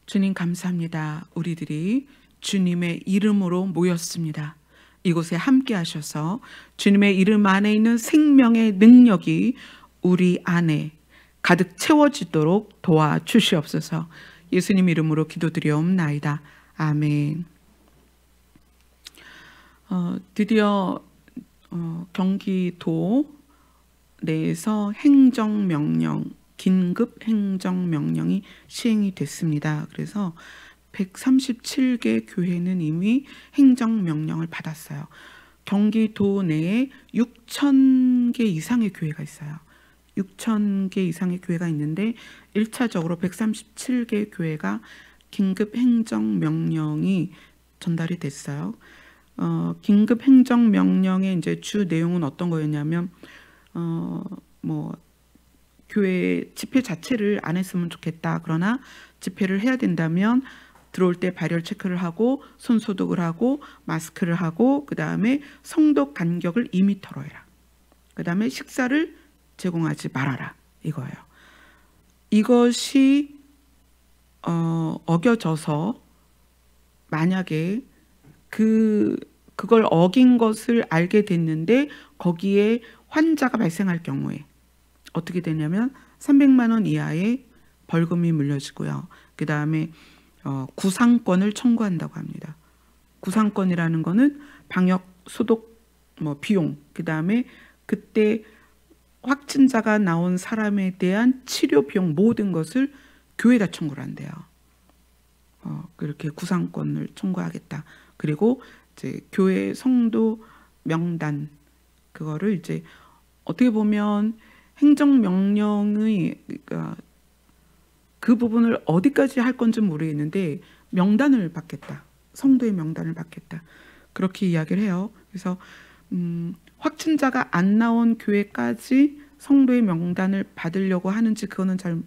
주님 감사합니다. 우리들이 주님의 이름으로 모였습니다. 이곳에 함께 하셔서 주님의 이름 안에 있는 생명의 능력이 우리 안에 가득 채워지도록 도와주시옵소서. 예수님 이름으로 기도드리옵나이다. 아멘. 드디어 경기도 내에서 행정명령, 긴급 행정명령이 시행이 됐습니다. 그래서 137개 교회는 이미 행정명령을 받았어요. 경기도 내에 6,000개 이상의 교회가 있어요. 6,000개 이상의 교회가 있는데 1차적으로 137개 교회가 긴급 행정명령이 전달이 됐어요. 긴급 행정명령의 이제 주 내용은 어떤 거였냐면 교회 집회 자체를 안 했으면 좋겠다. 그러나 집회를 해야 된다면 들어올 때 발열 체크를 하고 손 소독을 하고 마스크를 하고 그 다음에 성도 간격을 2m로 해라. 그 다음에 식사를 제공하지 말아라. 이거예요. 이것이 어겨져서 만약에 그걸 어긴 것을 알게 됐는데 거기에 환자가 발생할 경우에 어떻게 되냐면 300만 원 이하의 벌금이 물려지고요. 그 다음에 구상권을 청구한다고 합니다. 구상권이라는 거는 방역 소독 비용, 그 다음에 그때 확진자가 나온 사람에 대한 치료 비용 모든 것을 교회에다 청구를 한대요. 그렇게 구상권을 청구하겠다. 그리고 이제 교회 성도 명단 그거를 이제 어떻게 보면 행정명령의 그러니까 그 부분을 어디까지 할 건지 모르겠는데 명단을 받겠다. 성도의 명단을 받겠다. 그렇게 이야기를 해요. 그래서 확진자가 안 나온 교회까지 성도의 명단을 받으려고 하는지 그거는 잘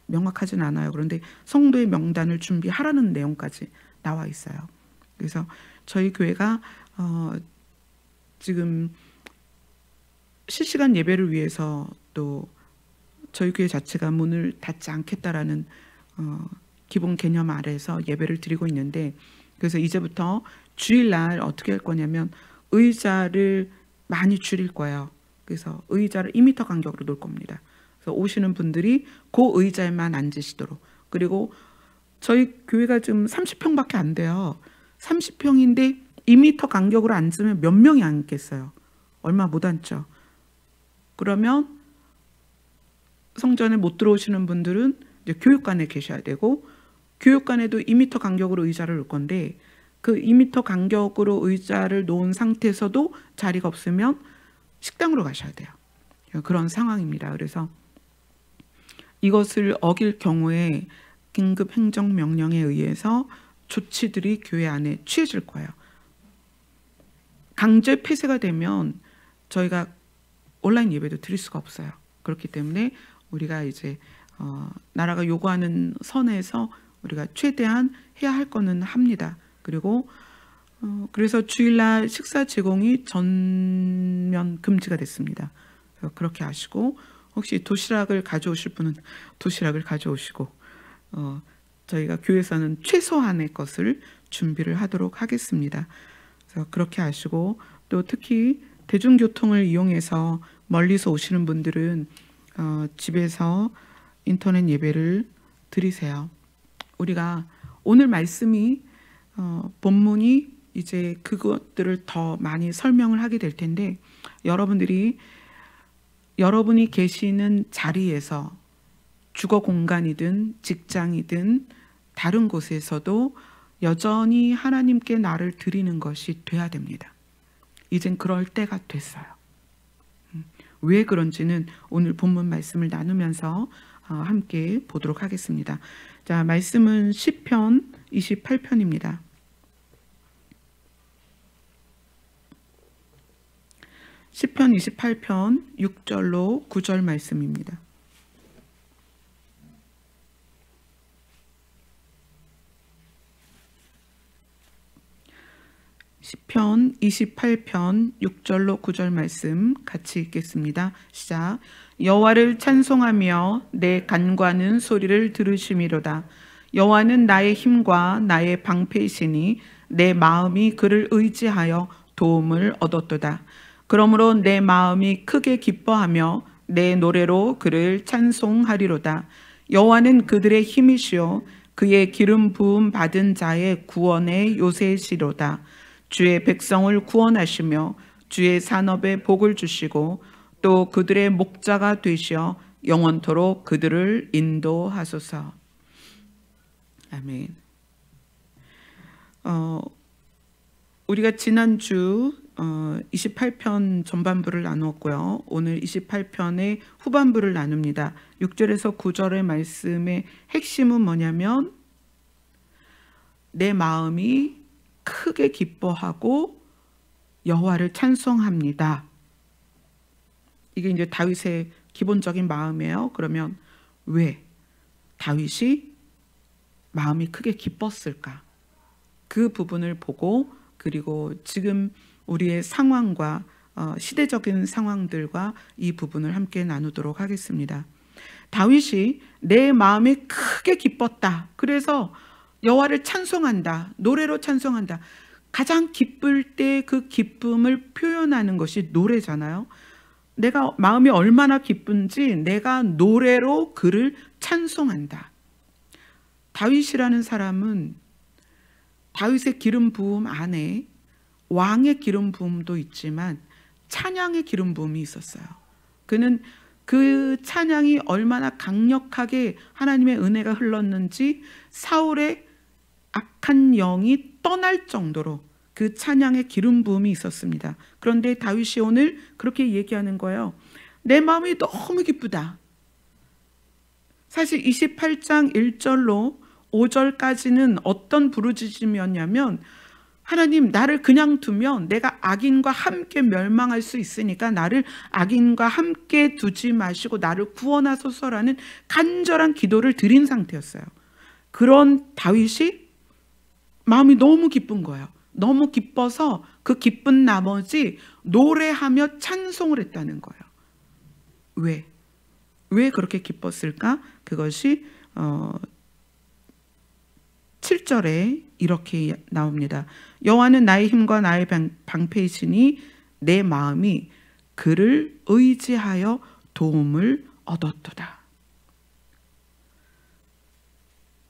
명확하진 않아요. 그런데 성도의 명단을 준비하라는 내용까지 나와 있어요. 그래서 저희 교회가 지금 실시간 예배를 위해서 또 저희 교회 자체가 문을 닫지 않겠다라는 기본 개념 아래에서 예배를 드리고 있는데, 그래서 이제부터 주일날 어떻게 할 거냐면 의자를 많이 줄일 거예요. 그래서 의자를 2m 간격으로 놓을 겁니다. 그래서 오시는 분들이 그 의자에만 앉으시도록. 그리고 저희 교회가 지금 30평밖에 안 돼요. 30평인데 2m 간격으로 앉으면 몇 명이 앉겠어요? 얼마 못 앉죠. 그러면 성전에 못 들어오시는 분들은 이제 교육관에 계셔야 되고, 교육관에도 2m 간격으로 의자를 놓을 건데 그 2m 간격으로 의자를 놓은 상태에서도 자리가 없으면 식당으로 가셔야 돼요. 그런 상황입니다. 그래서 이것을 어길 경우에 긴급 행정명령에 의해서 조치들이 교회 안에 취해질 거예요. 강제 폐쇄가 되면 저희가 온라인 예배도 드릴 수가 없어요. 그렇기 때문에 우리가 이제 나라가 요구하는 선에서 우리가 최대한 해야 할 거는 합니다. 그리고 그래서 주일날 식사 제공이 전면 금지가 됐습니다. 그렇게 아시고, 혹시 도시락을 가져오실 분은 도시락을 가져오시고, 저희가 교회에서는 최소한의 것을 준비를 하도록 하겠습니다. 그래서 그렇게 아시고, 또 특히 대중교통을 이용해서 멀리서 오시는 분들은 집에서 인터넷 예배를 드리세요. 우리가 오늘 말씀이 본문이 이제 그것들을 더 많이 설명을 하게 될 텐데, 여러분이 계시는 자리에서 주거 공간이든 직장이든 다른 곳에서도 여전히 하나님께 나를 드리는 것이 돼야 됩니다. 이젠 그럴 때가 됐어요. 왜 그런지는 오늘 본문 말씀을 나누면서 함께 보도록 하겠습니다. 자, 말씀은 시편 28편입니다. 시편 28편 6절로 9절 말씀입니다. 시편 28편 6절로 9절 말씀 같이 읽겠습니다. 시작. 여호와를 찬송하며 내 간구하는 소리를 들으심이로다. 여호와는 나의 힘과 나의 방패이시니 내 마음이 그를 의지하여 도움을 얻었도다. 그러므로 내 마음이 크게 기뻐하며 내 노래로 그를 찬송하리로다. 여호와는 그들의 힘이시요 그의 기름 부음 받은 자의 구원의 요새시로다. 주의 백성을 구원하시며 주의 산업에 복을 주시고 또 그들의 목자가 되시어 영원토록 그들을 인도하소서. 아멘. 우리가 지난주 28편 전반부를 나누었고요. 오늘 28편의 후반부를 나눕니다. 6절에서 9절의 말씀의 핵심은 뭐냐면 내 마음이 크게 기뻐하고 여호와를 찬송합니다. 이게 이제 다윗의 기본적인 마음이에요. 그러면 왜 다윗이 마음이 크게 기뻤을까? 그 부분을 보고 그리고 지금 우리의 상황과 시대적인 상황들과 이 부분을 함께 나누도록 하겠습니다. 다윗이 내 마음이 크게 기뻤다. 그래서 여호와를 찬송한다. 노래로 찬송한다. 가장 기쁠 때 그 기쁨을 표현하는 것이 노래잖아요. 내가 마음이 얼마나 기쁜지 내가 노래로 그를 찬송한다. 다윗이라는 사람은 다윗의 기름 부음 안에 왕의 기름 부음도 있지만 찬양의 기름 부음이 있었어요. 그는 그 찬양이 얼마나 강력하게 하나님의 은혜가 흘렀는지 사울의 악한 영이 떠날 정도로 그 찬양의 기름 부음이 있었습니다. 그런데 다윗이 오늘 그렇게 얘기하는 거예요. 내 마음이 너무 기쁘다. 사실 28장 1절로 5절까지는 어떤 부르짖음이었냐면 하나님 나를 그냥 두면 내가 악인과 함께 멸망할 수 있으니까 나를 악인과 함께 두지 마시고 나를 구원하소서라는 간절한 기도를 드린 상태였어요. 그런 다윗이 마음이 너무 기쁜 거예요. 너무 기뻐서 그 기쁜 나머지 노래하며 찬송을 했다는 거예요. 왜 그렇게 기뻤을까? 그것이 7절에 이렇게 나옵니다. 여호와는 나의 힘과 나의 방패이시니 내 마음이 그를 의지하여 도움을 얻었도다.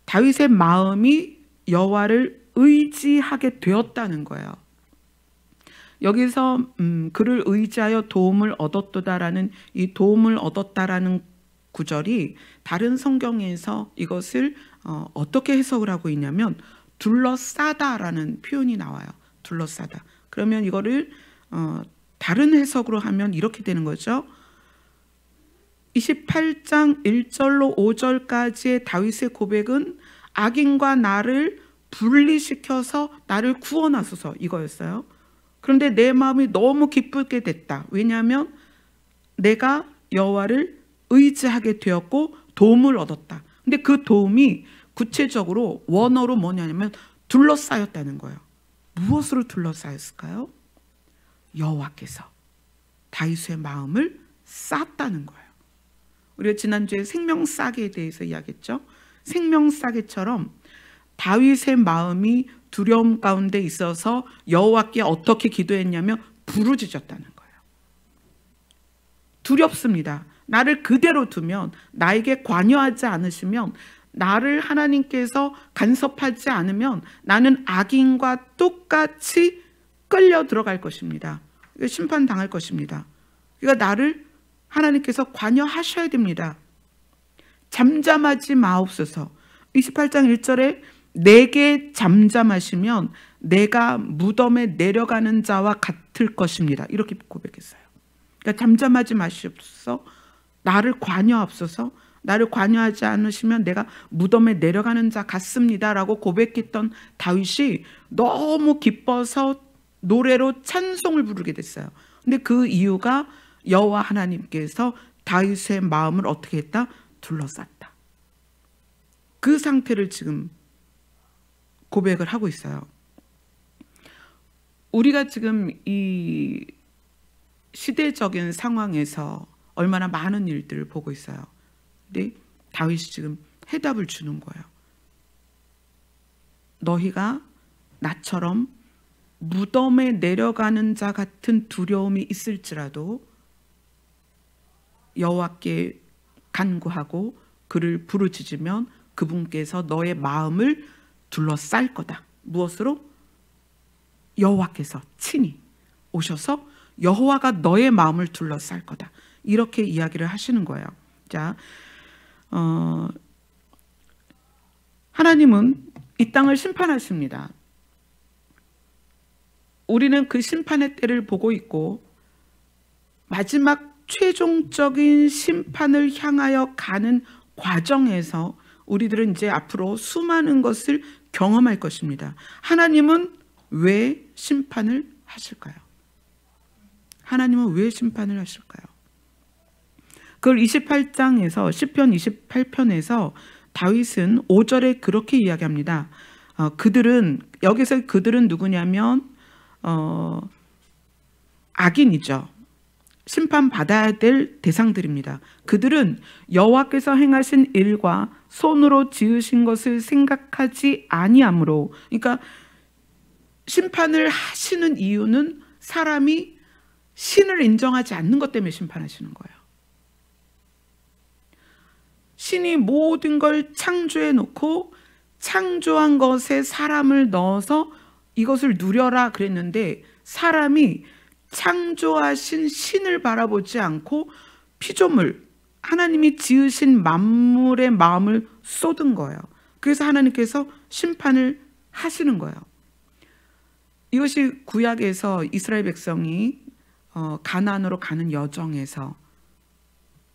다윗의 마음이 여호와를 의지하게 되었다는 거예요. 여기서 그를 의지하여 도움을 얻었도다라는 이 도움을 얻었다라는 구절이 다른 성경에서 이것을 어떻게 해석을 하고 있냐면 둘러싸다라는 표현이 나와요. 둘러싸다. 그러면 이거를 다른 해석으로 하면 이렇게 되는 거죠. 28장 1절로 5절까지의 다윗의 고백은 악인과 나를 분리시켜서 나를 구원하소서 이거였어요. 그런데 내 마음이 너무 기쁘게 됐다. 왜냐하면 내가 여호와를 의지하게 되었고 도움을 얻었다. 근데 그 도움이 구체적으로 원어로 뭐냐면 둘러싸였다는 거예요. 무엇으로 둘러싸였을까요? 여호와께서 다윗의 마음을 쌌다는 거예요. 우리가 지난주에 생명싸개에 대해서 이야기했죠. 생명싸개처럼 다윗의 마음이 두려움 가운데 있어서 여호와께 어떻게 기도했냐면 부르짖었다는 거예요. 두렵습니다. 나를 그대로 두면, 나에게 관여하지 않으시면, 나를 하나님께서 간섭하지 않으면 나는 악인과 똑같이 끌려 들어갈 것입니다. 심판당할 것입니다. 그러니까 나를 하나님께서 관여하셔야 됩니다. 잠잠하지 마옵소서. 28장 1절에 내게 잠잠하시면 내가 무덤에 내려가는 자와 같을 것입니다. 이렇게 고백했어요. 그러니까 잠잠하지 마시옵소서. 나를 관여하옵소서. 나를 관여하지 않으시면 내가 무덤에 내려가는 자 같습니다 라고 고백했던 다윗이 너무 기뻐서 노래로 찬송을 부르게 됐어요. 근데 그 이유가 여호와 하나님께서 다윗의 마음을 어떻게 했다? 둘러쌌다. 그 상태를 지금 고백을 하고 있어요. 우리가 지금 이 시대적인 상황에서 얼마나 많은 일들을 보고 있어요. 근데 다윗이 지금 해답을 주는 거예요. 너희가 나처럼 무덤에 내려가는 자 같은 두려움이 있을지라도 여호와께 간구하고 그를 부르짖으면 그분께서 너의 마음을 둘러쌀 거다. 무엇으로? 여호와께서 친히 오셔서 여호와가 너의 마음을 둘러쌀 거다. 이렇게 이야기를 하시는 거예요. 자, 하나님은 이 땅을 심판하십니다. 우리는 그 심판의 때를 보고 있고 마지막 최종적인 심판을 향하여 가는 과정에서 우리들은 이제 앞으로 수많은 것을 경험할 것입니다. 하나님은 왜 심판을 하실까요? 하나님은 왜 심판을 하실까요? 그걸 28장에서 시편 28편에서 다윗은 5절에 그렇게 이야기합니다. 여기서 그들은 누구냐면 악인이죠. 심판받아야 될 대상들입니다. 그들은 여호와께서 행하신 일과 손으로 지으신 것을 생각하지 아니하므로, 그러니까 심판을 하시는 이유는 사람이 신을 인정하지 않는 것 때문에 심판하시는 거예요. 신이 모든 걸 창조해 놓고 창조한 것에 사람을 넣어서 이것을 누려라 그랬는데 사람이 창조하신 신을 바라보지 않고 피조물, 하나님이 지으신 만물의 마음을 쏟은 거예요. 그래서 하나님께서 심판을 하시는 거예요. 이것이 구약에서 이스라엘 백성이 가나안으로 가는 여정에서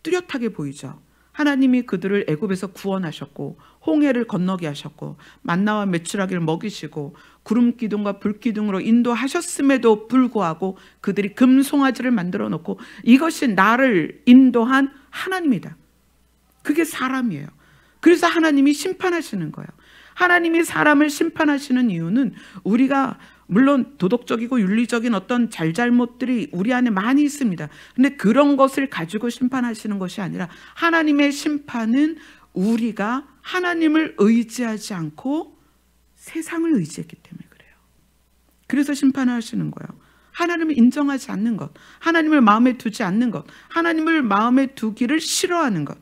뚜렷하게 보이죠. 하나님이 그들을 애굽에서 구원하셨고 홍해를 건너게 하셨고 만나와 메추라기를 먹이시고 구름 기둥과 불 기둥으로 인도하셨음에도 불구하고 그들이 금송아지를 만들어 놓고 이것이 나를 인도한 하나님이다. 그게 사람이에요. 그래서 하나님이 심판하시는 거예요. 하나님이 사람을 심판하시는 이유는 우리가 물론 도덕적이고 윤리적인 어떤 잘잘못들이 우리 안에 많이 있습니다. 근데 그런 것을 가지고 심판하시는 것이 아니라 하나님의 심판은 우리가 하나님을 의지하지 않고 세상을 의지했기 때문에 그래요. 그래서 심판을 하시는 거예요. 하나님을 인정하지 않는 것, 하나님을 마음에 두지 않는 것, 하나님을 마음에 두기를 싫어하는 것,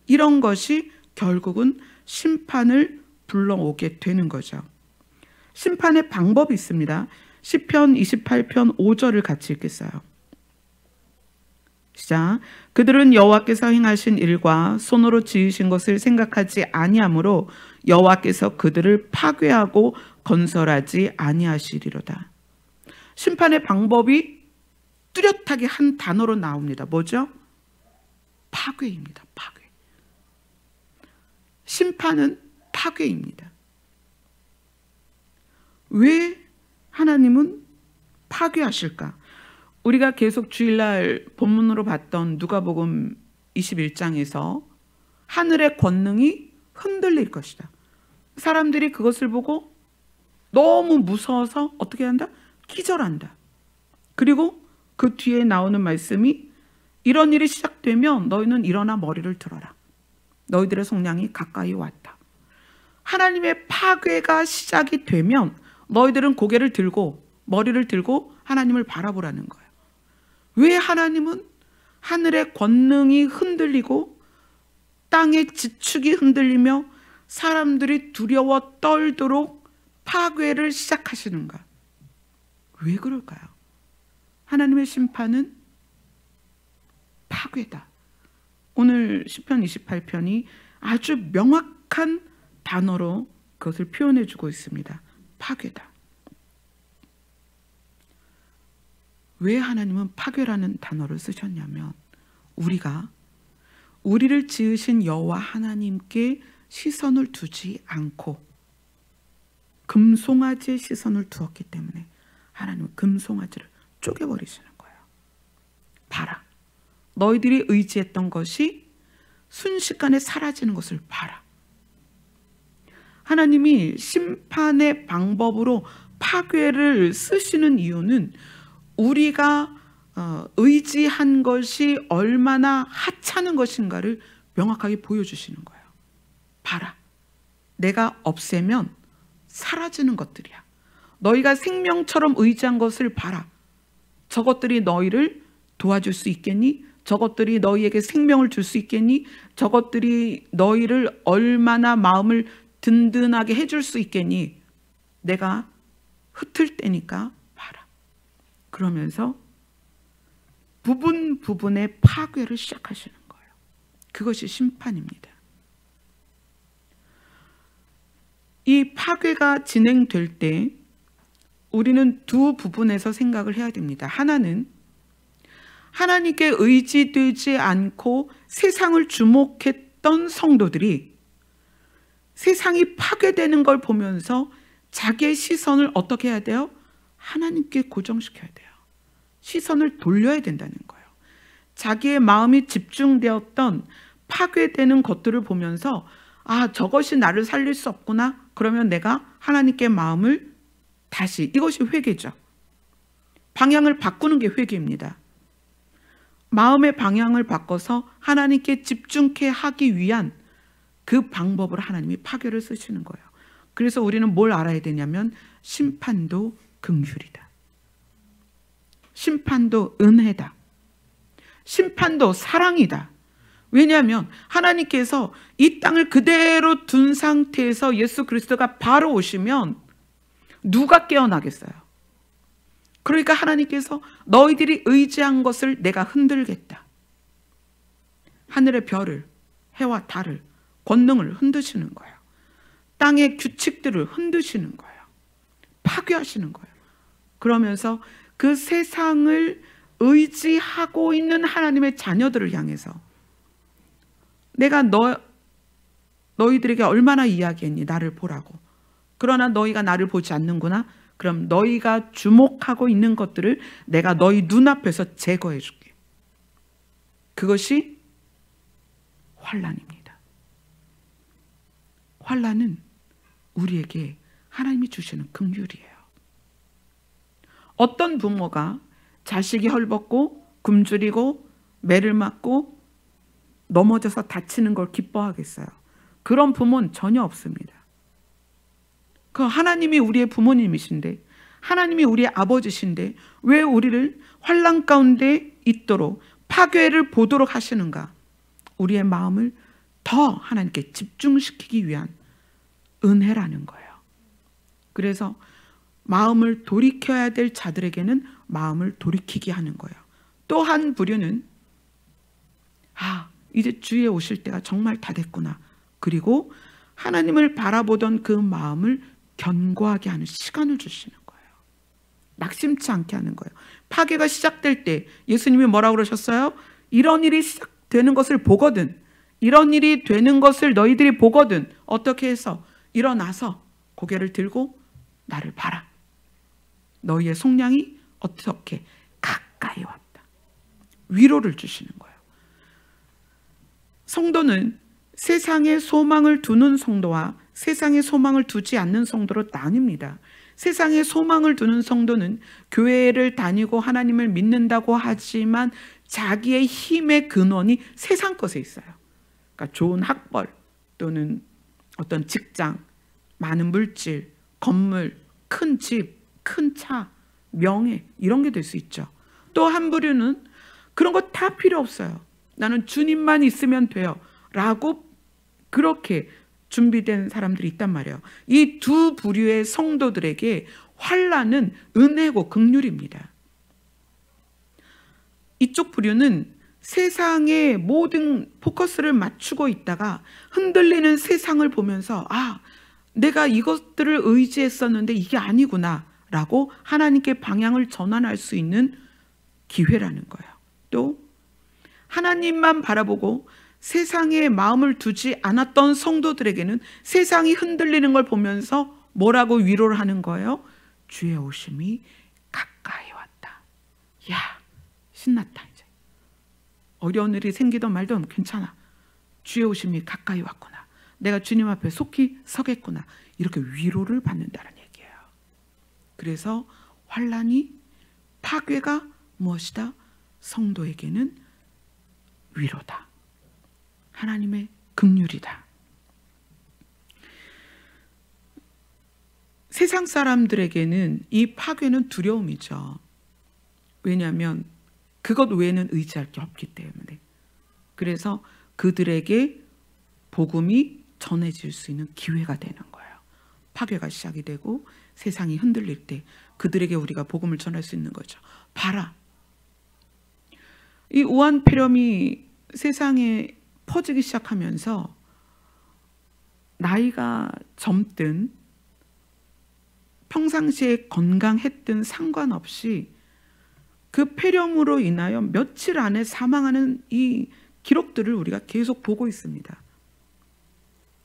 이런 것이 결국은 심판을 불러오게 되는 거죠. 심판의 방법이 있습니다. 시편 28편 5절을 같이 읽겠어요. 시작. 그들은 여호와께서 행하신 일과 손으로 지으신 것을 생각하지 아니하므로 여호와께서 그들을 파괴하고 건설하지 아니하시리로다. 심판의 방법이 뚜렷하게 한 단어로 나옵니다. 뭐죠? 파괴입니다. 파괴. 심판은 파괴입니다. 왜 하나님은 파괴하실까? 우리가 계속 주일날 본문으로 봤던 누가복음 21장에서 하늘의 권능이 흔들릴 것이다. 사람들이 그것을 보고 너무 무서워서 어떻게 한다? 기절한다. 그리고 그 뒤에 나오는 말씀이 이런 일이 시작되면 너희는 일어나 머리를 들어라. 너희들의 속량이 가까이 왔다. 하나님의 파괴가 시작이 되면 너희들은 고개를 들고 머리를 들고 하나님을 바라보라는 거예요. 왜 하나님은 하늘의 권능이 흔들리고 땅의 지축이 흔들리며 사람들이 두려워 떨도록 파괴를 시작하시는가? 왜 그럴까요? 하나님의 심판은 파괴다. 오늘 시편 28편이 아주 명확한 단어로 그것을 표현해 주고 있습니다. 파괴다. 왜 하나님은 파괴라는 단어를 쓰셨냐면 우리를 지으신 여호와 하나님께 시선을 두지 않고 금송아지의 시선을 두었기 때문에 하나님은 금송아지를 쪼개버리시는 거예요. 봐라. 너희들이 의지했던 것이 순식간에 사라지는 것을 봐라. 하나님이 심판의 방법으로 파괴를 쓰시는 이유는 우리가 의지한 것이 얼마나 하찮은 것인가를 명확하게 보여주시는 거예요. 봐라. 내가 없애면 사라지는 것들이야. 너희가 생명처럼 의지한 것을 봐라. 저것들이 너희를 도와줄 수 있겠니? 저것들이 너희에게 생명을 줄 수 있겠니? 저것들이 너희를 얼마나 마음을 든든하게 해줄 수 있겠니? 내가 흩을 때니까 봐라. 그러면서 부분의 파괴를 시작하시는 거예요. 그것이 심판입니다. 이 파괴가 진행될 때 우리는 두 부분에서 생각을 해야 됩니다. 하나는 하나님께 의지되지 않고 세상을 주목했던 성도들이 세상이 파괴되는 걸 보면서 자기의 시선을 어떻게 해야 돼요? 하나님께 고정시켜야 돼요. 시선을 돌려야 된다는 거예요. 자기의 마음이 집중되었던 파괴되는 것들을 보면서 아, 저것이 나를 살릴 수 없구나. 그러면 내가 하나님께 마음을 다시, 이것이 회개죠. 방향을 바꾸는 게 회개입니다. 마음의 방향을 바꿔서 하나님께 집중케 하기 위한 그 방법으로 하나님이 파괴를 쓰시는 거예요. 그래서 우리는 뭘 알아야 되냐면 심판도 긍휼이다. 심판도 은혜다. 심판도 사랑이다. 왜냐하면 하나님께서 이 땅을 그대로 둔 상태에서 예수 그리스도가 바로 오시면 누가 깨어나겠어요? 그러니까 하나님께서 너희들이 의지한 것을 내가 흔들겠다. 하늘의 별을, 해와 달을, 권능을 흔드시는 거예요. 땅의 규칙들을 흔드시는 거예요. 파괴하시는 거예요. 그러면서 그 세상을 의지하고 있는 하나님의 자녀들을 향해서 내가 너희들에게 얼마나 이야기했니? 나를 보라고. 그러나 너희가 나를 보지 않는구나. 그럼 너희가 주목하고 있는 것들을 내가 너희 눈앞에서 제거해 줄게. 그것이 환난입니다. 환난은 우리에게 하나님이 주시는 긍휼이에요. 어떤 부모가 자식이 헐벗고 굶주리고 매를 맞고 넘어져서 다치는 걸 기뻐하겠어요? 그런 부모는 전혀 없습니다. 그 하나님이 우리의 부모님이신데, 하나님이 우리의 아버지신데 왜 우리를 환난 가운데 있도록 파괴를 보도록 하시는가? 우리의 마음을 더 하나님께 집중시키기 위한 은혜라는 거예요. 그래서 마음을 돌이켜야 될 자들에게는 마음을 돌이키게 하는 거예요. 또 한 부류는 이제 주에 오실 때가 정말 다 됐구나. 그리고 하나님을 바라보던 그 마음을 견고하게 하는 시간을 주시는 거예요. 낙심치 않게 하는 거예요. 파괴가 시작될 때 예수님이 뭐라고 그러셨어요? 이런 일이 시작되는 것을 보거든, 이런 일이 되는 것을 너희들이 보거든 어떻게 해서 일어나서 고개를 들고 나를 봐라. 너희의 속량이 어떻게 가까이 왔다. 위로를 주시는 거예요. 성도는 세상에 소망을 두는 성도와 세상에 소망을 두지 않는 성도로 나뉩니다. 세상에 소망을 두는 성도는 교회를 다니고 하나님을 믿는다고 하지만 자기의 힘의 근원이 세상 것에 있어요. 그러니까 좋은 학벌 또는 어떤 직장, 많은 물질, 건물, 큰 집, 큰 차, 명예, 이런 게 될 수 있죠. 또 한 부류는 그런 거 다 필요 없어요. 나는 주님만 있으면 돼요 라고 그렇게 준비된 사람들이 있단 말이에요. 이 두 부류의 성도들에게 환난은 은혜고 긍휼입니다. 이쪽 부류는 세상에 모든 포커스를 맞추고 있다가 흔들리는 세상을 보면서 내가 이것들을 의지했었는데 이게 아니구나 라고 하나님께 방향을 전환할 수 있는 기회라는 거예요. 또 하나님만 바라보고 세상에 마음을 두지 않았던 성도들에게는 세상이 흔들리는 걸 보면서 뭐라고 위로를 하는 거예요? 주의 오심이 가까이 왔다. 야, 신났다. 이제 어려운 일이 생기던 말던 괜찮아. 주의 오심이 가까이 왔구나. 내가 주님 앞에 속히 서겠구나. 이렇게 위로를 받는다는 얘기예요. 그래서 환난이, 파괴가 무엇이다? 성도에게는 위로다. 하나님의 긍휼이다. 세상 사람들에게는 이 파괴는 두려움이죠. 왜냐하면 그것 외에는 의지할 게 없기 때문에. 그래서 그들에게 복음이 전해질 수 있는 기회가 되는 거예요. 파괴가 시작이 되고 세상이 흔들릴 때 그들에게 우리가 복음을 전할 수 있는 거죠. 봐라. 이 우한 폐렴이 세상에 퍼지기 시작하면서 나이가 젊든 평상시에 건강했든 상관없이 그 폐렴으로 인하여 며칠 안에 사망하는 이 기록들을 우리가 계속 보고 있습니다.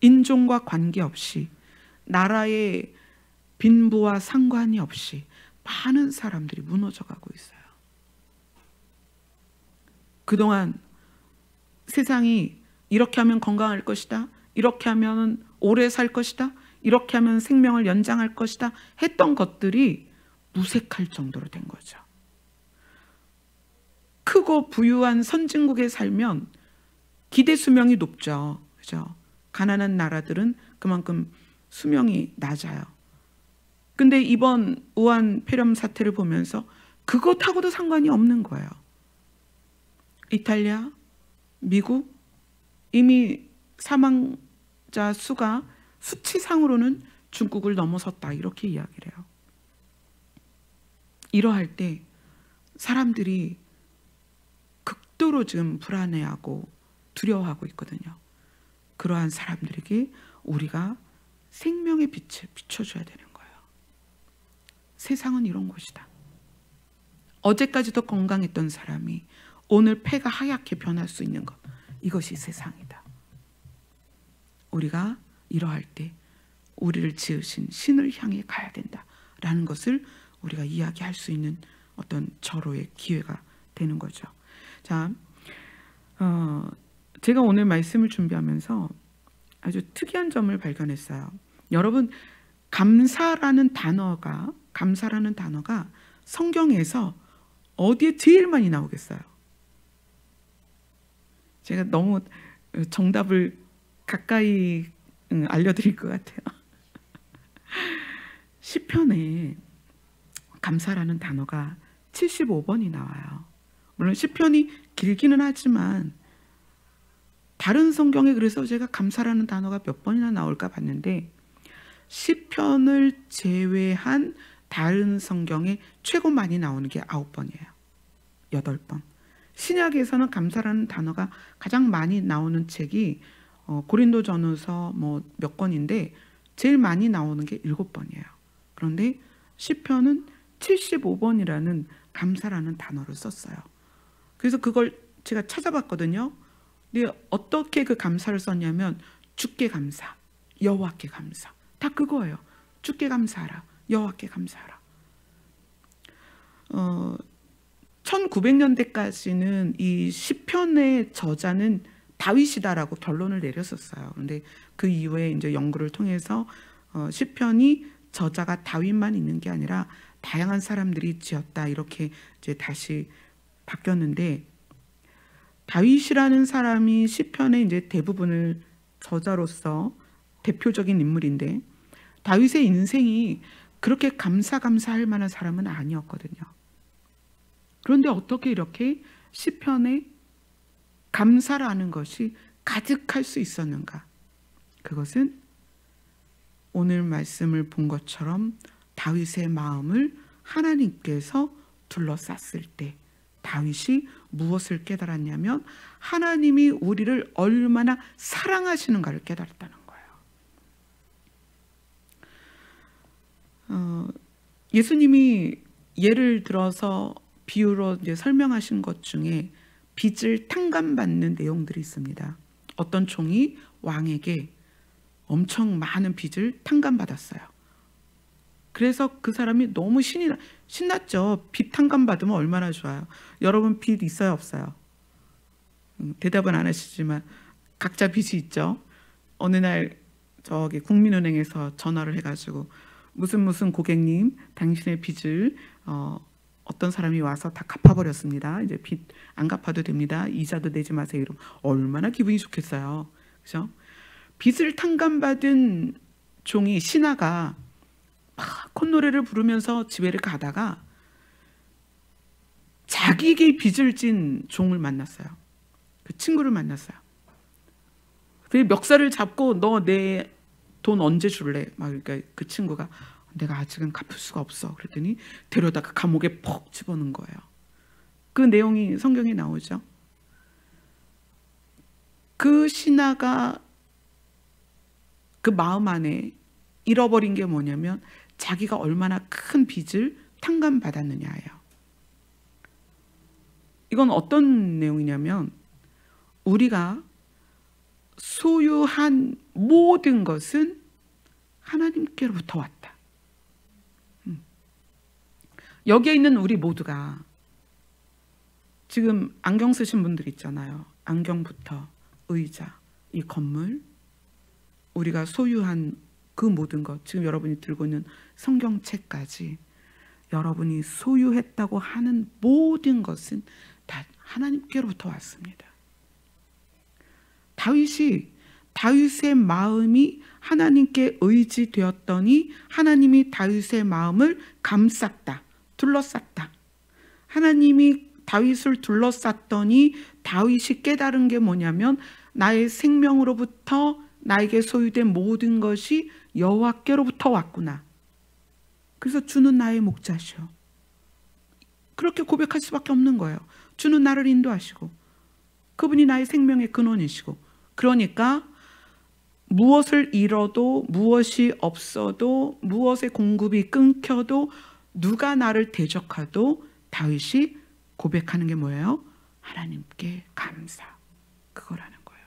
인종과 관계없이, 나라의 빈부와 상관이 없이 많은 사람들이 무너져가고 있어요. 그동안 세상이 이렇게 하면 건강할 것이다, 이렇게 하면 오래 살 것이다, 이렇게 하면 생명을 연장할 것이다 했던 것들이 무색할 정도로 된 거죠. 크고 부유한 선진국에 살면 기대 수명이 높죠. 그죠? 가난한 나라들은 그만큼 수명이 낮아요. 근데 이번 우한 폐렴 사태를 보면서 그것하고도 상관이 없는 거예요. 이탈리아, 미국 이미 사망자 수가 수치상으로는 중국을 넘어섰다 이렇게 이야기를 해요. 이러할 때 사람들이 극도로 지금 불안해하고 두려워하고 있거든요. 그러한 사람들에게 우리가 생명의 빛을 비춰줘야 되는 거예요. 세상은 이런 곳이다. 어제까지도 건강했던 사람이 오늘 폐가 하얗게 변할 수 있는 것, 이것이 세상이다. 우리가 이러할 때 우리를 지으신 신을 향해 가야 된다라는 것을 우리가 이야기할 수 있는 어떤 절호의 기회가 되는 거죠. 자, 제가 오늘 말씀을 준비하면서 아주 특이한 점을 발견했어요. 여러분, 감사라는 단어가 성경에서 어디에 제일 많이 나오겠어요? 제가 너무 정답을 가까이 알려드릴 것 같아요. 시편에 감사라는 단어가 75번이 나와요. 물론 시편이 길기는 하지만 다른 성경에 그래서 제가 감사라는 단어가 몇 번이나 나올까 봤는데 시편을 제외한 다른 성경에 최고 많이 나오는 게 9번이에요. 8번. 신약에서는 감사라는 단어가 가장 많이 나오는 책이 고린도전후서 몇 권인데 제일 많이 나오는 게 7번이에요. 그런데 시편은 75번이라는 감사라는 단어를 썼어요. 그래서 그걸 제가 찾아봤거든요. 근데 어떻게 그 감사를 썼냐면 주께 감사, 여호와께 감사, 다 그거예요. 주께 감사하라, 여호와께 감사하라. 1900년대까지는 이 시편의 저자는 다윗이다라고 결론을 내렸었어요. 그런데 그 이후에 이제 연구를 통해서 시편이 저자가 다윗만 있는 게 아니라 다양한 사람들이 지었다 이렇게 이제 다시 바뀌었는데, 다윗이라는 사람이 시편의 이제 대부분을 저자로서 대표적인 인물인데 다윗의 인생이 그렇게 감사할 만한 사람은 아니었거든요. 그런데 어떻게 이렇게 시편에 감사라는 것이 가득할 수 있었는가? 그것은 오늘 말씀을 본 것처럼 다윗의 마음을 하나님께서 둘러쌌을 때 다윗이 무엇을 깨달았냐면 하나님이 우리를 얼마나 사랑하시는가를 깨달았다는 거예요. 예수님이 예를 들어서 비유로 이제 설명하신 것 중에 빚을 탕감받는 내용들이 있습니다. 어떤 종이 왕에게 엄청 많은 빚을 탕감받았어요. 그래서 그 사람이 너무 신났죠. 빚 탕감받으면 얼마나 좋아요. 여러분 빚 있어요, 없어요? 대답은 안 하시지만 각자 빚이 있죠. 어느 날 저기 국민은행에서 전화를 해가지고 무슨 고객님 당신의 빚을 어떤 사람이 와서 다 갚아버렸습니다. 이제 빚 안 갚아도 됩니다. 이자도 내지 마세요. 이러면 얼마나 기분이 좋겠어요. 그죠? 빚을 탕감받은 종이 신하가 막 콧노래를 부르면서 집에를 가다가 자기에게 빚을 진 종을 만났어요. 그 친구를 만났어요. 그 멱살을 잡고 너 내 돈 언제 줄래? 막 그러니까 그 친구가 내가 아직은 갚을 수가 없어. 그랬더니 데려다가 감옥에 퍽 집어넣은 거예요. 그 내용이 성경에 나오죠. 그 신하가 그 마음 안에 잃어버린 게 뭐냐면 자기가 얼마나 큰 빚을 탕감받았느냐예요. 이건 어떤 내용이냐면 우리가 소유한 모든 것은 하나님께로부터 왔다. 여기에 있는 우리 모두가 지금 안경 쓰신 분들 있잖아요. 안경부터 의자, 이 건물, 우리가 소유한 그 모든 것, 지금 여러분이 들고 있는 성경책까지 여러분이 소유했다고 하는 모든 것은 다 하나님께로부터 왔습니다. 다윗의 마음이 하나님께 의지되었더니 하나님이 다윗의 마음을 감쌌다, 둘러쌌다. 하나님이 다윗을 둘러쌌더니 다윗이 깨달은 게 뭐냐면 나의 생명으로부터 나에게 소유된 모든 것이 여호와께로부터 왔구나. 그래서 주는 나의 목자시오. 그렇게 고백할 수밖에 없는 거예요. 주는 나를 인도하시고 그분이 나의 생명의 근원이시고, 그러니까 무엇을 잃어도 무엇이 없어도 무엇의 공급이 끊겨도 누가 나를 대적하도 다윗이 고백하는 게 뭐예요? 하나님께 감사. 그거라는 거예요.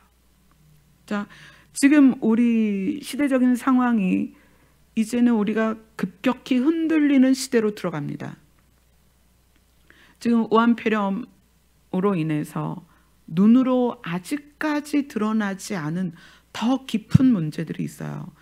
자, 지금 우리 시대적인 상황이 이제는 우리가 급격히 흔들리는 시대로 들어갑니다. 지금 오한폐렴으로 인해서 눈으로 아직까지 드러나지 않은 더 깊은 문제들이 있어요.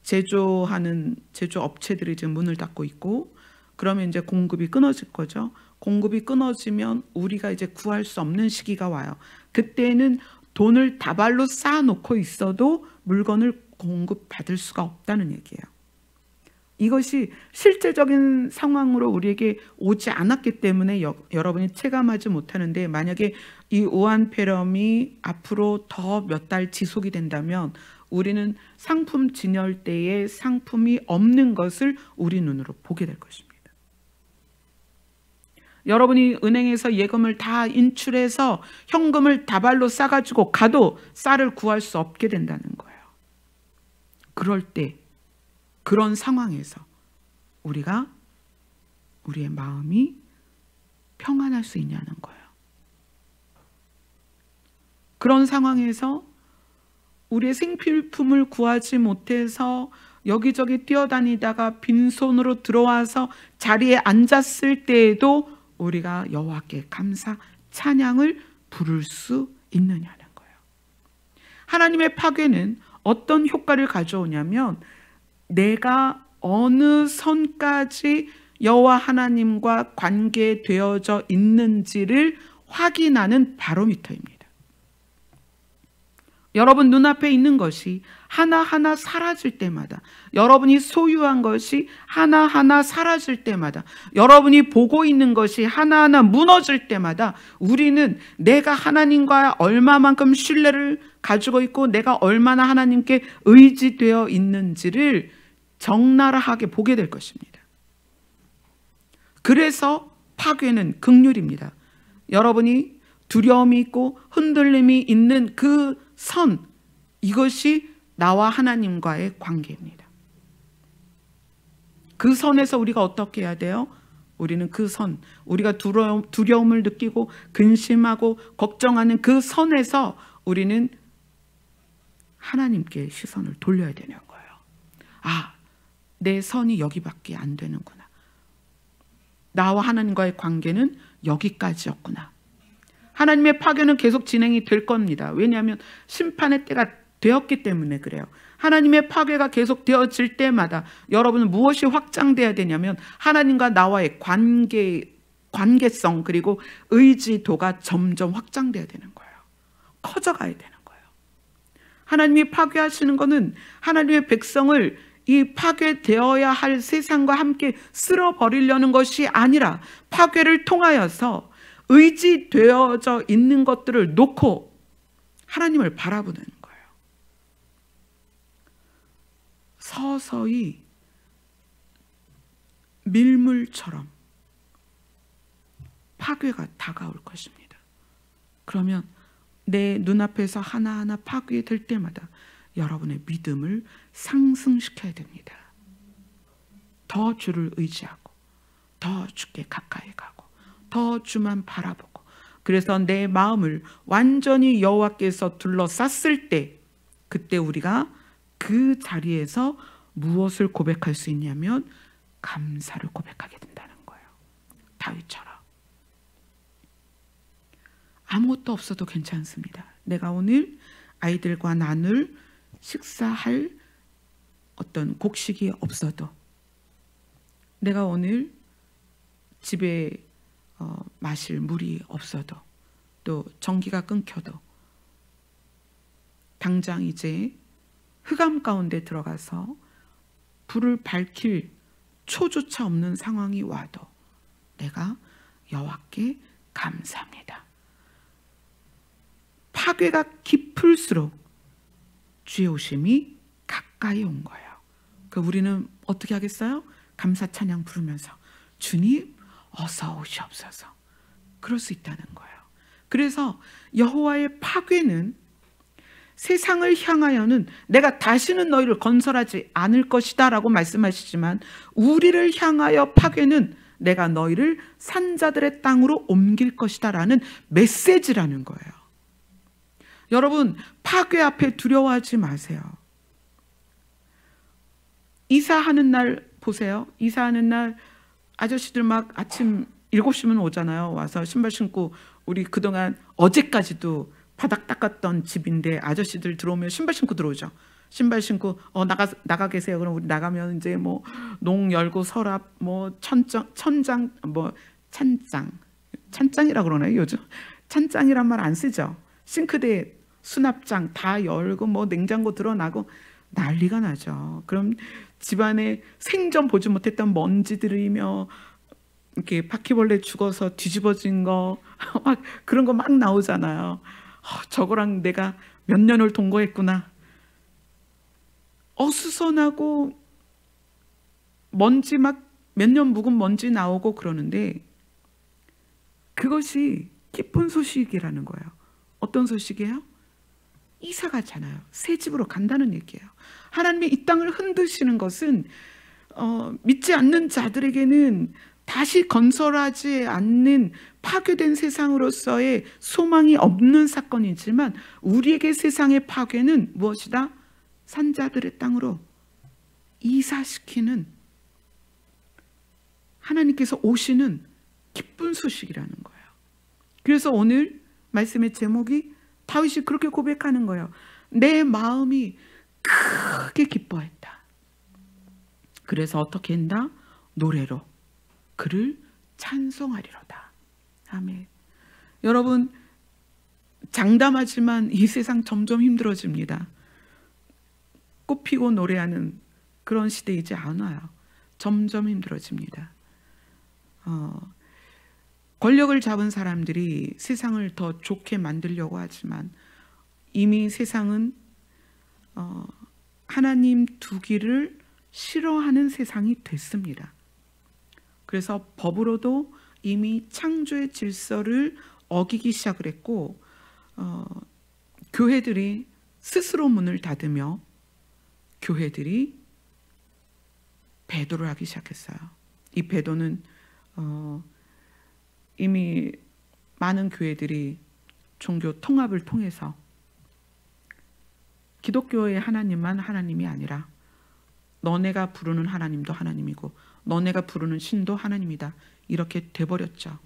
제조하는 제조업체들이 지금 문을 닫고 있고, 그러면 이제 공급이 끊어질 거죠. 공급이 끊어지면 우리가 이제 구할 수 없는 시기가 와요. 그때는 돈을 다발로 쌓아놓고 있어도 물건을 공급받을 수가 없다는 얘기예요. 이것이 실제적인 상황으로 우리에게 오지 않았기 때문에 여러분이 체감하지 못하는데, 만약에 이 오한폐렴이 앞으로 더 몇 달 지속이 된다면 우리는 상품 진열대에 상품이 없는 것을 우리 눈으로 보게 될 것입니다. 여러분이 은행에서 예금을 다 인출해서 현금을 다발로 싸가지고 가도 쌀을 구할 수 없게 된다는 거예요. 그럴 때, 그런 상황에서 우리가 우리의 마음이 평안할 수 있냐는 거예요. 그런 상황에서 우리의 생필품을 구하지 못해서 여기저기 뛰어다니다가 빈손으로 들어와서 자리에 앉았을 때에도 우리가 여호와께 감사, 찬양을 부를 수 있느냐는 거예요. 하나님의 파괴는 어떤 효과를 가져오냐면 내가 어느 선까지 여호와 하나님과 관계되어져 있는지를 확인하는 바로미터입니다. 여러분 눈앞에 있는 것이 하나하나 사라질 때마다, 여러분이 소유한 것이 하나하나 사라질 때마다, 여러분이 보고 있는 것이 하나하나 무너질 때마다 우리는 내가 하나님과 얼마만큼 신뢰를 가지고 있고 내가 얼마나 하나님께 의지되어 있는지를 적나라하게 보게 될 것입니다. 그래서 파괴는 긍휼입니다. 여러분이 두려움이 있고 흔들림이 있는 그 선, 이것이 나와 하나님과의 관계입니다. 그 선에서 우리가 어떻게 해야 돼요? 우리는 그 선, 우리가 두려움을 느끼고 근심하고 걱정하는 그 선에서 우리는 하나님께 시선을 돌려야 되는 거예요. 아, 내 선이 여기밖에 안 되는구나. 나와 하나님과의 관계는 여기까지였구나. 하나님의 파괴는 계속 진행이 될 겁니다. 왜냐하면 심판의 때가 되었기 때문에 그래요. 하나님의 파괴가 계속 되어질 때마다 여러분은 무엇이 확장돼야 되냐면 하나님과 나와의 관계성 그리고 의지도가 점점 확장돼야 되는 거예요. 커져가야 되는 거예요. 하나님이 파괴하시는 것은 하나님의 백성을 이 파괴되어야 할 세상과 함께 쓸어버리려는 것이 아니라 파괴를 통하여서 의지되어져 있는 것들을 놓고 하나님을 바라보는 거예요. 서서히 밀물처럼 파괴가 다가올 것입니다. 그러면 내 눈앞에서 하나하나 파괴될 때마다 여러분의 믿음을 상승시켜야 됩니다. 더 주를 의지하고 더 주께 가까이 가고 더 주만 바라보고, 그래서 내 마음을 완전히 여호와께서 둘러쌌을 때, 그때 우리가 그 자리에서 무엇을 고백할 수 있냐면 감사를 고백하게 된다는 거예요. 다윗처럼 아무것도 없어도 괜찮습니다. 내가 오늘 아이들과 나눌 식사할 어떤 곡식이 없어도, 내가 오늘 집에 마실 물이 없어도, 또 전기가 끊겨도, 당장 이제 흑암 가운데 들어가서 불을 밝힐 초조차 없는 상황이 와도 내가 여호와께 감사합니다. 파괴가 깊을수록 주의 오심이 가까이 온 거예요. 우리는 어떻게 하겠어요? 감사 찬양 부르면서 주님 어서 오시옵소서. 그럴 수 있다는 거예요. 그래서 여호와의 파괴는 세상을 향하여는 내가 다시는 너희를 건설하지 않을 것이다 라고 말씀하시지만, 우리를 향하여 파괴는 내가 너희를 산자들의 땅으로 옮길 것이다 라는 메시지라는 거예요. 여러분, 파괴 앞에 두려워하지 마세요. 이사하는 날 보세요. 이사하는 날 아저씨들 막 아침 7시면 오잖아요. 와서 신발 신고, 우리 그동안 어제까지도 바닥 닦았던 집인데 아저씨들 들어오면 신발 신고 들어오죠. 신발 신고 나가 계세요. 그럼 우리 나가면 이제 뭐 농 열고 서랍 뭐 천장 뭐 찬장이라 그러나요 요즘? 찬장이란 말 안 쓰죠. 싱크대 수납장 다 열고 뭐 냉장고 드러나고 난리가 나죠. 그럼 집안에 생전 보지 못했던 먼지들이며 이렇게 바퀴벌레 죽어서 뒤집어진 거 막 그런 거 막 나오잖아요. 저거랑 내가 몇 년을 동거했구나. 어수선하고 먼지 막 몇 년 묵은 먼지 나오고 그러는데, 그것이 기쁜 소식이라는 거예요. 어떤 소식이에요? 이사 가잖아요. 새 집으로 간다는 얘기예요. 하나님이 이 땅을 흔드시는 것은 믿지 않는 자들에게는 다시 건설하지 않는 파괴된 세상으로서의 소망이 없는 사건이지만, 우리에게 세상의 파괴는 무엇이다? 산자들의 땅으로 이사시키는, 하나님께서 오시는 기쁜 소식이라는 거예요. 그래서 오늘 말씀의 제목이 다윗이 그렇게 고백하는 거예요. 내 마음이 크게 기뻐했다. 그래서 어떻게 한다? 노래로 그를 찬송하리로다. 아멘. 여러분, 장담하지만 이 세상 점점 힘들어집니다. 꽃피고 노래하는 그런 시대 이제 안 와요. 점점 힘들어집니다. 권력을 잡은 사람들이 세상을 더 좋게 만들려고 하지만 이미 세상은 하나님 두기를 싫어하는 세상이 됐습니다. 그래서 법으로도 이미 창조의 질서를 어기기 시작을 했고, 교회들이 스스로 문을 닫으며 교회들이 배도를 하기 시작했어요. 이 배도는 이미 많은 교회들이 종교 통합을 통해서 기독교의 하나님만 하나님이 아니라 너네가 부르는 하나님도 하나님이고 너네가 부르는 신도 하나님이다, 이렇게 돼버렸죠.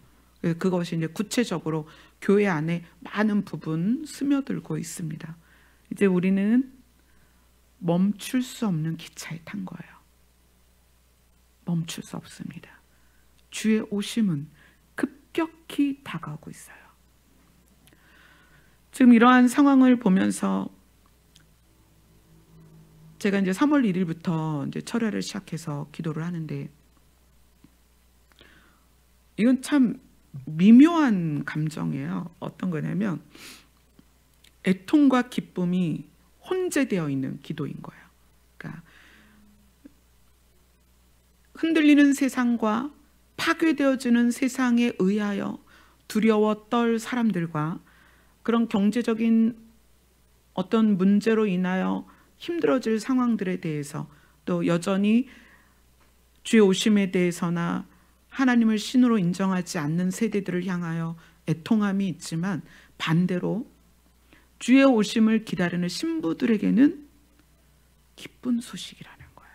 그것이 이제 구체적으로 교회 안에 많은 부분 스며들고 있습니다. 이제 우리는 멈출 수 없는 기차에 탄 거예요. 멈출 수 없습니다. 주의 오심은 급격히 다가오고 있어요. 지금 이러한 상황을 보면서 제가 이제 3월 1일부터 이제 철야를 시작해서 기도를 하는데 이건 참 미묘한 감정이에요. 어떤 거냐면 애통과 기쁨이 혼재되어 있는 기도인 거예요. 그러니까 흔들리는 세상과 파괴되어지는 세상에 의하여 두려워 떨 사람들과 그런 경제적인 어떤 문제로 인하여 힘들어질 상황들에 대해서 또 여전히 주의 오심에 대해서나 하나님을 신으로 인정하지 않는 세대들을 향하여 애통함이 있지만 반대로 주의 오심을 기다리는 신부들에게는 기쁜 소식이라는 거예요.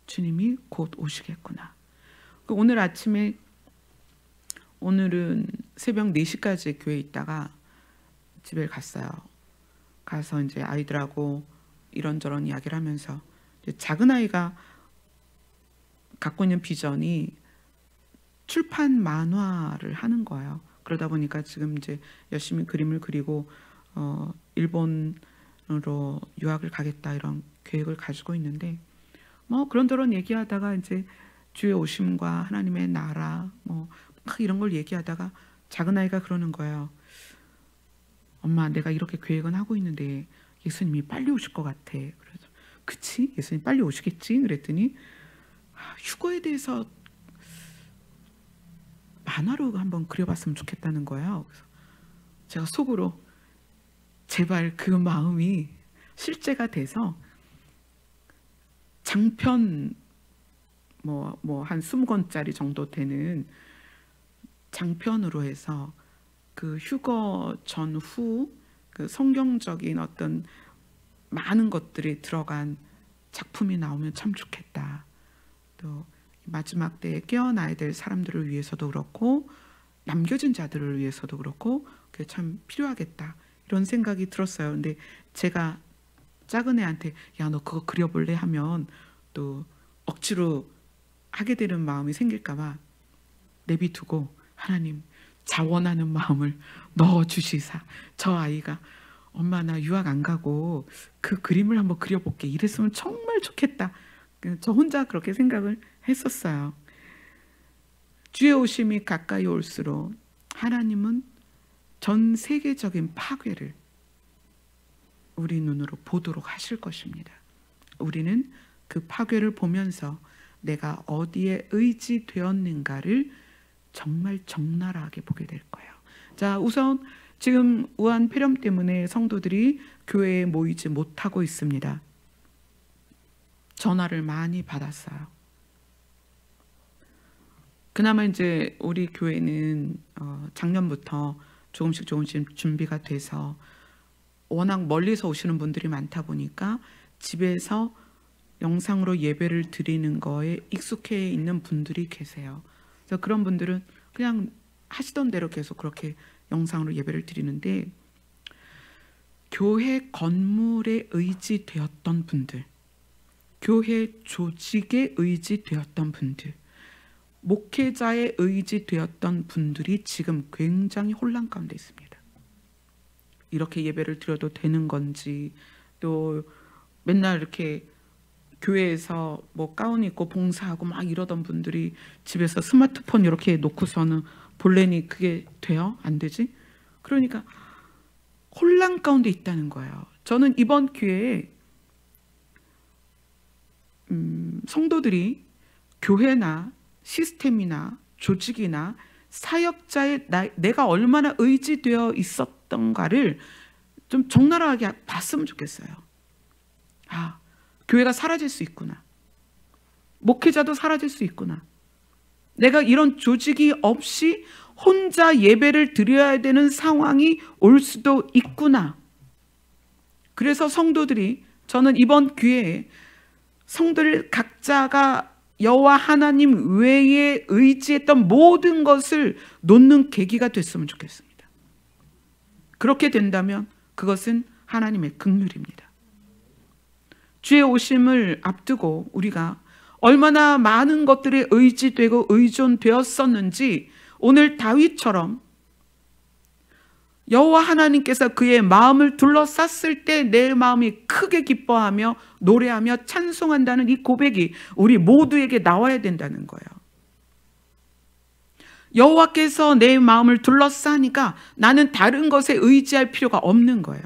주님이 곧 오시겠구나. 오늘 아침에 오늘은 새벽 4시까지 교회에 있다가 집에 갔어요. 가서 이제 아이들하고 이런저런 이야기를 하면서 이제 작은 아이가 갖고 있는 비전이 출판 만화를 하는 거예요. 그러다 보니까 지금 이제 열심히 그림을 그리고 일본으로 유학을 가겠다 이런 계획을 가지고 있는데 뭐 그런저런 얘기하다가 이제 주의 오심과 하나님의 나라 뭐 막 이런 걸 얘기하다가 작은 아이가 그러는 거예요. 엄마, 내가 이렇게 계획은 하고 있는데 예수님이 빨리 오실 것 같아. 그래서 그치? 예수님 빨리 오시겠지? 그랬더니 휴거에 대해서 만화로 한번 그려봤으면 좋겠다는 거예요. 그래서 제가 속으로 제발 그 마음이 실제가 돼서 장편 뭐 한 20권짜리 정도 되는 장편으로 해서 그 휴거 전후 그 성경적인 어떤 많은 것들이 들어간 작품이 나오면 참 좋겠다. 또 마지막 때에 깨어나야 될 사람들을 위해서도 그렇고 남겨진 자들을 위해서도 그렇고 그게 참 필요하겠다 이런 생각이 들었어요. 근데 제가 작은 애한테 야, 너 그거 그려볼래 하면 또 억지로 하게 되는 마음이 생길까 봐 내비두고 하나님 자원하는 마음을 넣어주시사 저 아이가 엄마 나 유학 안 가고 그 그림을 한번 그려볼게 이랬으면 정말 좋겠다. 저 혼자 그렇게 생각을 했었어요. 주의 오심이 가까이 올수록 하나님은 전 세계적인 파괴를 우리 눈으로 보도록 하실 것입니다. 우리는 그 파괴를 보면서 내가 어디에 의지되었는가를 정말 적나라하게 보게 될 거예요. 자, 우선 지금 우한 폐렴 때문에 성도들이 교회에 모이지 못하고 있습니다. 전화를 많이 받았어요. 그나마 이제 우리 교회는 작년부터 조금씩 준비가 돼서 워낙 멀리서 오시는 분들이 많다 보니까 집에서 영상으로 예배를 드리는 거에 익숙해 있는 분들이 계세요. 그래서 그런 분들은 그냥 하시던 대로 계속 그렇게 영상으로 예배를 드리는데 교회 건물에 의지되었던 분들, 교회 조직에 의지되었던 분들, 목회자에 의지되었던 분들이 지금 굉장히 혼란 가운데 있습니다. 이렇게 예배를 드려도 되는 건지, 또 맨날 이렇게 교회에서 뭐 가운 입고 봉사하고 막 이러던 분들이 집에서 스마트폰 이렇게 놓고서는 볼래니 그게 돼요? 안 되지? 그러니까 혼란 가운데 있다는 거예요. 저는 이번 기회에 성도들이 교회나 시스템이나 조직이나 사역자의 내가 얼마나 의지되어 있었던가를 좀 적나라하게 봤으면 좋겠어요. 아, 교회가 사라질 수 있구나. 목회자도 사라질 수 있구나. 내가 이런 조직이 없이 혼자 예배를 드려야 되는 상황이 올 수도 있구나. 그래서 성도들이, 저는 이번 기회에 성도들 각자가 여호와 하나님 외에 의지했던 모든 것을 놓는 계기가 됐으면 좋겠습니다. 그렇게 된다면 그것은 하나님의 긍휼입니다. 주의 오심을 앞두고 우리가 얼마나 많은 것들에 의지되고 의존되었었는지 오늘 다윗처럼 여호와 하나님께서 그의 마음을 둘러쌌을 때 내 마음이 크게 기뻐하며 노래하며 찬송한다는 이 고백이 우리 모두에게 나와야 된다는 거예요. 여호와께서 내 마음을 둘러싸니까 나는 다른 것에 의지할 필요가 없는 거예요.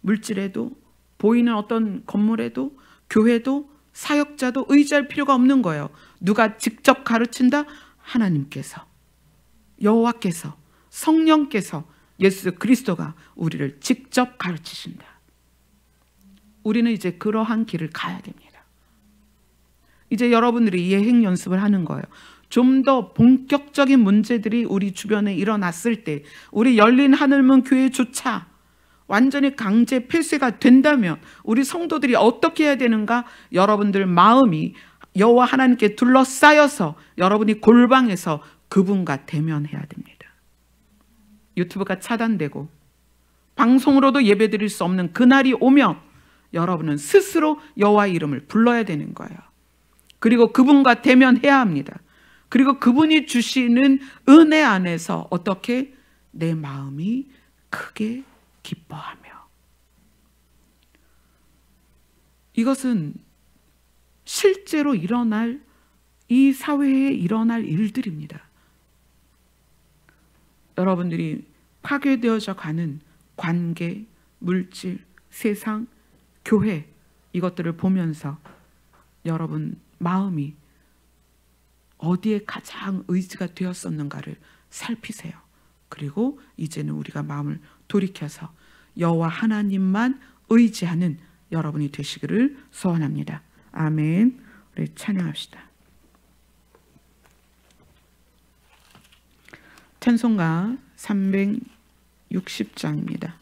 물질에도, 보이는 어떤 건물에도, 교회도, 사역자도 의지할 필요가 없는 거예요. 누가 직접 가르친다? 하나님께서, 여호와께서, 성령께서, 예수 그리스도가 우리를 직접 가르치신다. 우리는 이제 그러한 길을 가야 됩니다. 이제 여러분들이 예행 연습을 하는 거예요. 좀 더 본격적인 문제들이 우리 주변에 일어났을 때, 우리 열린 하늘문 교회조차 완전히 강제 폐쇄가 된다면 우리 성도들이 어떻게 해야 되는가? 여러분들 마음이 여호와 하나님께 둘러싸여서 여러분이 골방에서 그분과 대면해야 됩니다. 유튜브가 차단되고 방송으로도 예배드릴 수 없는 그날이 오면 여러분은 스스로 여호와의 이름을 불러야 되는 거예요. 그리고 그분과 대면해야 합니다. 그리고 그분이 주시는 은혜 안에서 어떻게 내 마음이 크게 기뻐하며, 이것은 실제로 일어날, 이 사회에 일어날 일들입니다. 여러분들이 파괴되어져 가는 관계, 물질, 세상, 교회, 이것들을 보면서 여러분 마음이 어디에 가장 의지가 되었었는가를 살피세요. 그리고 이제는 우리가 마음을 돌이켜서 여호와 하나님만 의지하는 여러분이 되시기를 소원합니다. 아멘. 우리 찬양합시다. 찬송가 360장입니다.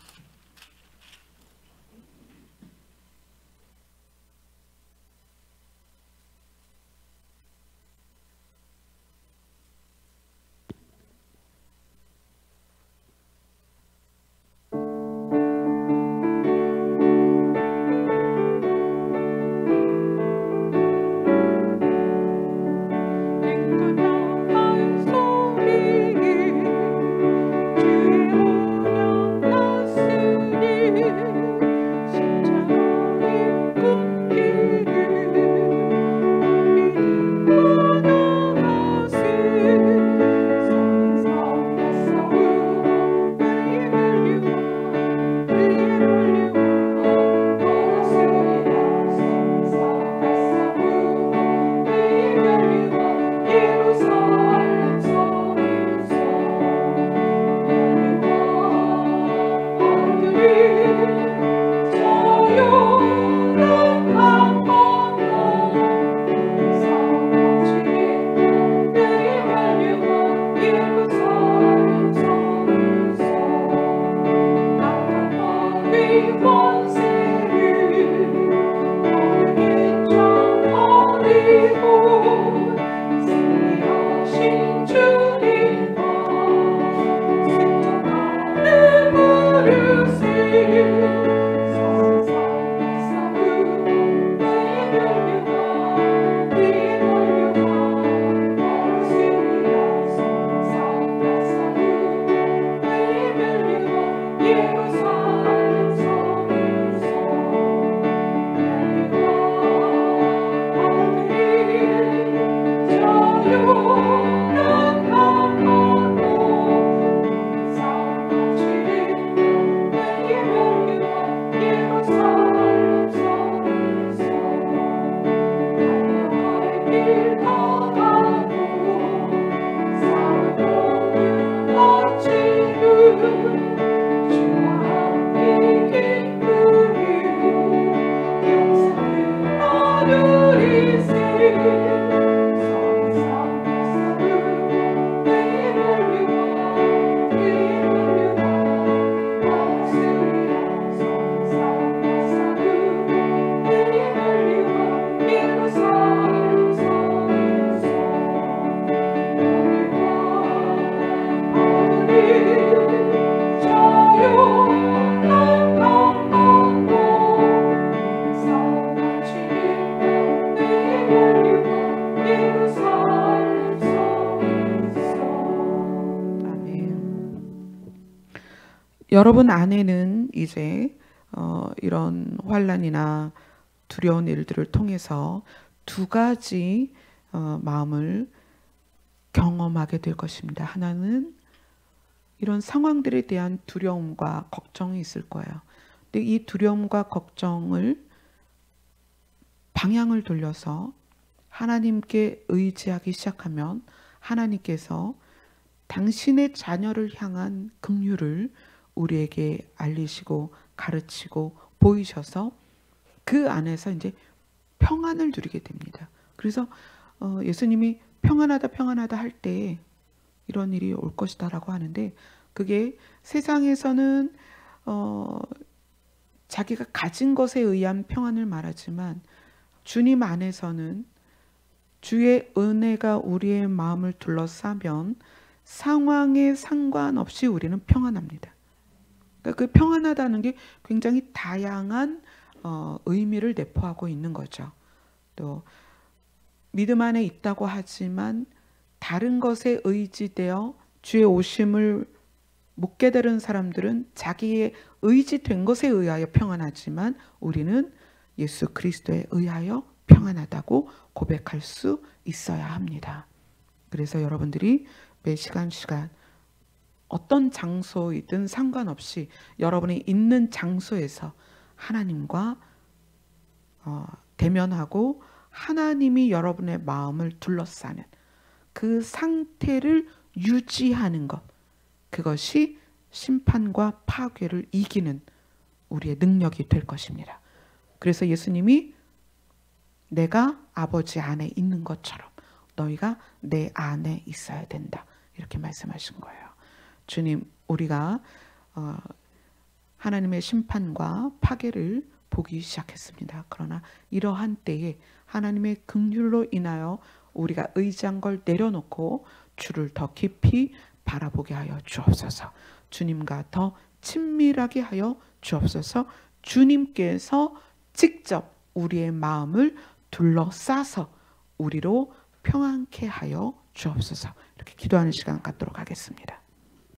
주의 운영 여러분 안에는 이제 이런 환난이나 두려운 일들을 통해서 두 가지 마음을 경험하게 될 것입니다. 하나는 이런 상황들에 대한 두려움과 걱정이 있을 거예요. 근데 이 두려움과 걱정을 방향을 돌려서 하나님께 의지하기 시작하면 하나님께서 당신의 자녀를 향한 긍휼을 우리에게 알리시고 가르치고 보이셔서 그 안에서 이제 평안을 누리게 됩니다. 그래서 예수님이 평안하다 평안하다 할 때 이런 일이 올 것이다라고 하는데, 그게 세상에서는 자기가 가진 것에 의한 평안을 말하지만 주님 안에서는 주의 은혜가 우리의 마음을 둘러싸면 상황에 상관없이 우리는 평안합니다. 그러니까 그 평안하다는 게 굉장히 다양한 의미를 내포하고 있는 거죠. 또 믿음 안에 있다고 하지만 다른 것에 의지되어 주의 오심을 못 깨달은 사람들은 자기의 의지된 것에 의하여 평안하지만 우리는 예수 그리스도에 의하여 평안하다고 고백할 수 있어야 합니다. 그래서 여러분들이 매 시간 어떤 장소이든 상관없이 여러분이 있는 장소에서 하나님과 대면하고 하나님이 여러분의 마음을 둘러싸는 그 상태를 유지하는 것, 그것이 심판과 파괴를 이기는 우리의 능력이 될 것입니다. 그래서 예수님이 내가 아버지 안에 있는 것처럼 너희가 내 안에 있어야 된다, 이렇게 말씀하신 거예요. 주님, 우리가 하나님의 심판과 파괴를 보기 시작했습니다. 그러나 이러한 때에 하나님의 긍휼로 인하여 우리가 의지한 걸 내려놓고 주를 더 깊이 바라보게 하여 주옵소서. 주님과 더 친밀하게 하여 주옵소서. 주님께서 직접 우리의 마음을 둘러싸서 우리로 평안케 하여 주옵소서. 이렇게 기도하는 시간 갖도록 하겠습니다.